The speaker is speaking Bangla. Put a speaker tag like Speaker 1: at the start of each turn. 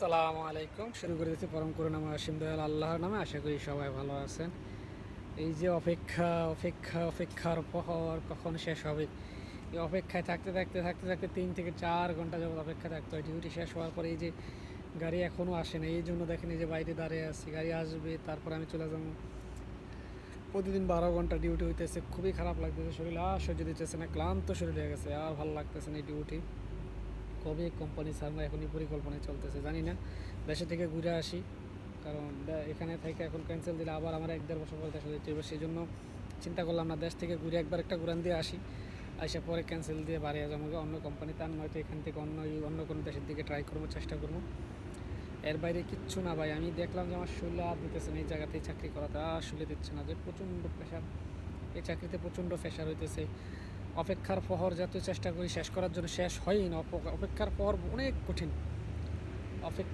Speaker 1: আসসালামু আলাইকুম। শুরু করে দিচ্ছি পরম করুণা অসীম দয়াল আল্লাহর নামে। আশা করি সবাই ভালো আছেন। এই যে অপেক্ষার পহর কখন শেষ হবে, এই অপেক্ষায় থাকতে 3 থেকে 4 ঘন্টা যাবত অপেক্ষা থাকতে হয়। ডিউটি শেষ হওয়ার পরে এই যে গাড়ি এখনও আসে না, এই জন্য দেখেন এই যে বাইরে দাঁড়িয়ে আছি। গাড়ি আসবে, তারপর আমি চলে যাবো। প্রতিদিন 12 ঘন্টা ডিউটি হইতেছে, খুবই খারাপ লাগতেছে। শরীর আর সহ্য দিতেছে না, ক্লান্ত শরীর হয়ে গেছে, আর ভালো লাগতেছে না এই ডিউটি। কবে কোম্পানি ছাড়বো এখনই পরিকল্পনায় চলতেছে, জানি না। দেশে থেকে ঘুরে আসি, কারণ এখানে থেকে এখন ক্যান্সেল দিলে আবার আমার 1-1.5 বছর পরে দেশে যেতে হবে। সেই জন্য চিন্তা করলাম না, দেশ থেকে ঘুরে একবার একটা ঘুরান দিয়ে আসি, আসে পরে ক্যান্সেল দিয়ে বাড়ি যাবো অন্য কোম্পানি। তার নয়তো এখান থেকে অন্য কোনো দেশের দিকে ট্রাই করবো, চেষ্টা করবো। এর বাইরে কিচ্ছু না ভাই। আমি দেখলাম যে আমার শরীর আর দিতেছে না এই জায়গাতেই চাকরি করাতে, আর শরীরে দিচ্ছে না, যে প্রচণ্ড প্রেশার। এই চাকরিতে প্রচণ্ড প্রেশার হইতেছে। অপেক্ষার প্রহর যত চেষ্টা করি শেষ করার জন্য, শেষ হয়ই না। অপেক্ষার পর অনেক কঠিন অপেক্ষা।